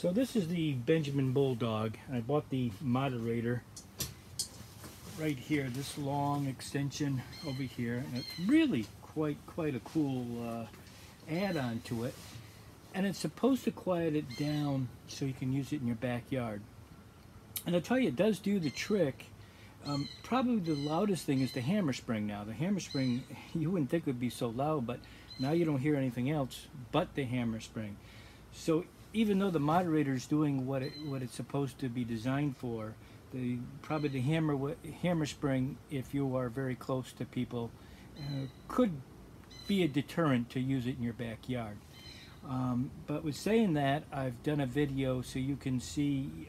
So this is the Benjamin Bulldog. I bought the moderator right here, this long extension over here, and it's really quite a cool add-on to it. And it's supposed to quiet it down so you can use it in your backyard. And I'll tell you, it does do the trick. Probably the loudest thing is the hammer spring now. The hammer spring, you wouldn't think it would be so loud, but now you don't hear anything else but the hammer spring. So even though the moderator is doing what it's supposed to be designed for, probably the hammer spring, if you are very close to people, could be a deterrent to use it in your backyard. But with saying that, I've done a video so you can see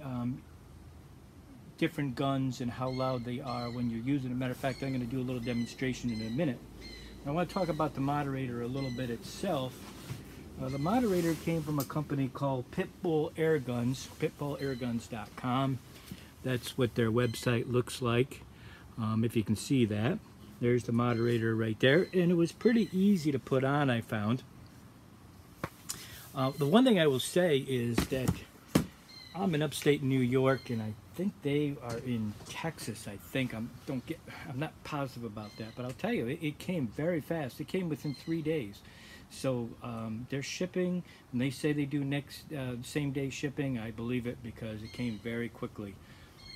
different guns and how loud they are when you're using them. Matter of fact, I'm going to do a little demonstration in a minute. I want to talk about the moderator a little bit itself. The moderator came from a company called Pitbull airguns, pitbullairguns.com. That's what their website looks like, if you can see that. There's the moderator right there, and it was pretty easy to put on, I found. The one thing I will say is that I'm in upstate New York, and I think they are in Texas. I think I'm not positive about that, but I'll tell you, it came very fast. It came within 3 days. So they're shipping, and they say they do next same day shipping. I believe it because it came very quickly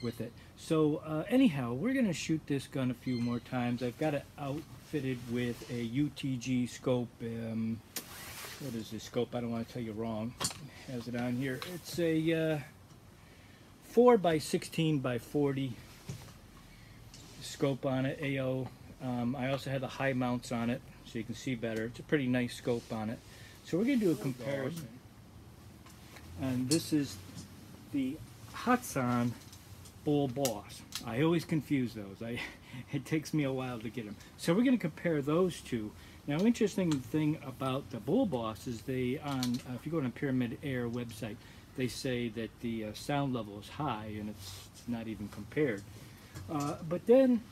with it. So anyhow, we're gonna shoot this gun a few more times. I've got it outfitted with a UTG scope. What is this scope? I don't want to tell you wrong. It has it on here. It's a 4x16x40 scope on it, AO. I also had the high mounts on it, so you can see better. It's a pretty nice scope on it. So we're going to do a comparison. And this is the Hatsan Bullboss. I always confuse those. It takes me a while to get them. So we're going to compare those two. Now, interesting thing about the Bullboss is if you go on a Pyramid Air website, they say that the sound level is high, and it's not even compared. But then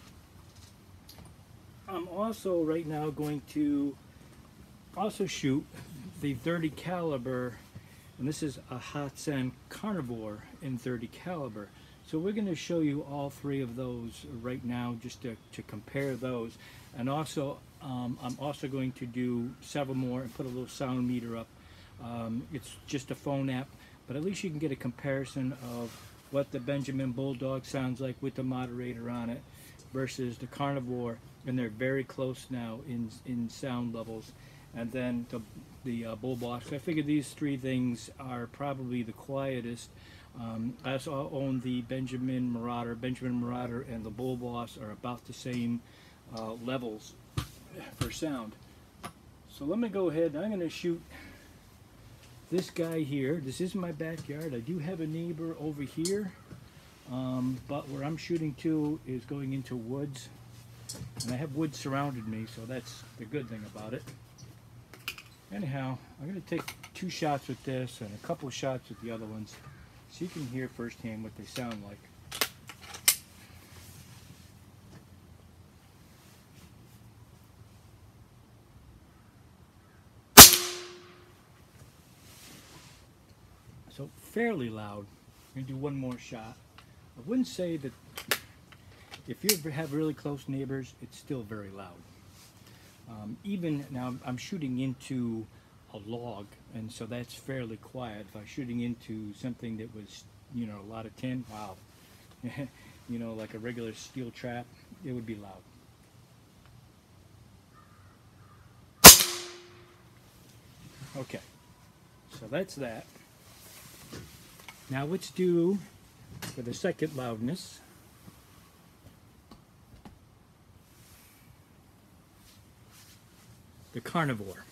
I'm also right now going to also shoot the 30 caliber, and this is a Hatsan Carnivore in 30 caliber. So we're going to show you all three of those right now, just to compare those. And also I'm also going to do several more and put a little sound meter up. It's just a phone app, but at least you can get a comparison of what the Benjamin Bulldog sounds like with the moderator on it versus the Carnivore, and they're very close now in sound levels. And then the Bullboss. I figure these three things are probably the quietest. I also own the Benjamin Marauder. And the Bullboss are about the same levels for sound. So let me go ahead and I'm going to shoot this guy here. This is my backyard. I do have a neighbor over here, but where I'm shooting to is going into woods, and I have woods surrounded me, so that's the good thing about it. Anyhow, I'm going to take 2 shots with this and a couple shots with the other ones, so you can hear firsthand what they sound like. So fairly loud. I'm going to do one more shot. I wouldn't say that if you have really close neighbors, it's still very loud. Even now, I'm shooting into a log, and so that's fairly quiet. If I'm shooting into something that was, you know, a lot of tin, wow. You know, like a regular steel trap, it would be loud. Okay, so that's that. Now let's do, for the second loudness, the Carnivore.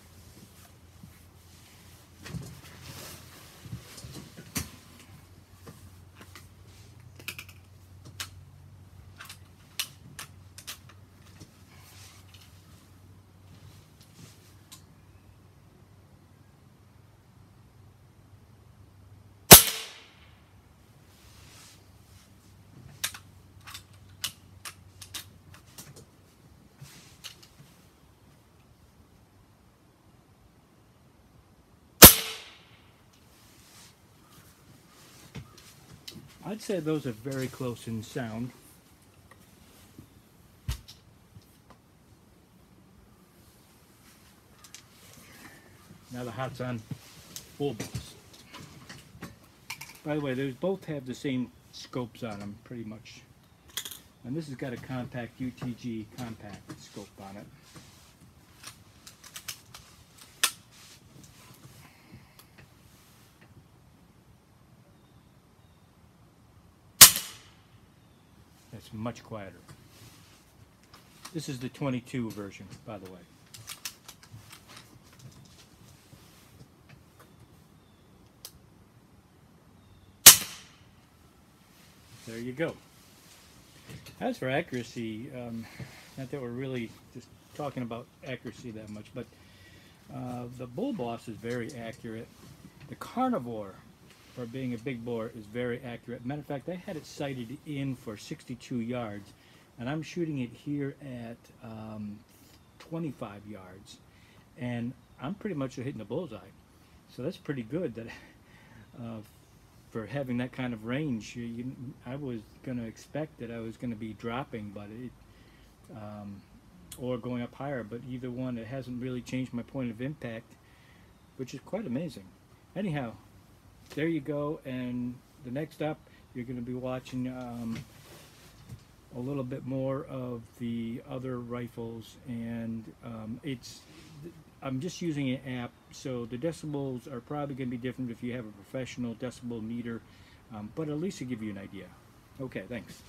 I'd say those are very close in sound. Now the Hatsan Bullboss. By the way, those both have the same scopes on them, pretty much. And this has got a compact UTG compact scope on it. That's much quieter. This is the 22 version, by the way. There you go. As for accuracy, not that we're really just talking about accuracy that much, but the Bullboss is very accurate. The Carnivore, for being a big bore, is very accurate. Matter of fact, I had it sighted in for 62 yards, and I'm shooting it here at 25 yards, and I'm pretty much hitting the bullseye. So that's pretty good. That for having that kind of range, I was going to expect that I was going to be dropping, but or going up higher. But either one, it hasn't really changed my point of impact, which is quite amazing. Anyhow, there you go. And the next up, you're going to be watching a little bit more of the other rifles, and I'm just using an app, so the decibels are probably going to be different if you have a professional decibel meter, but at least to give you an idea. Okay, thanks.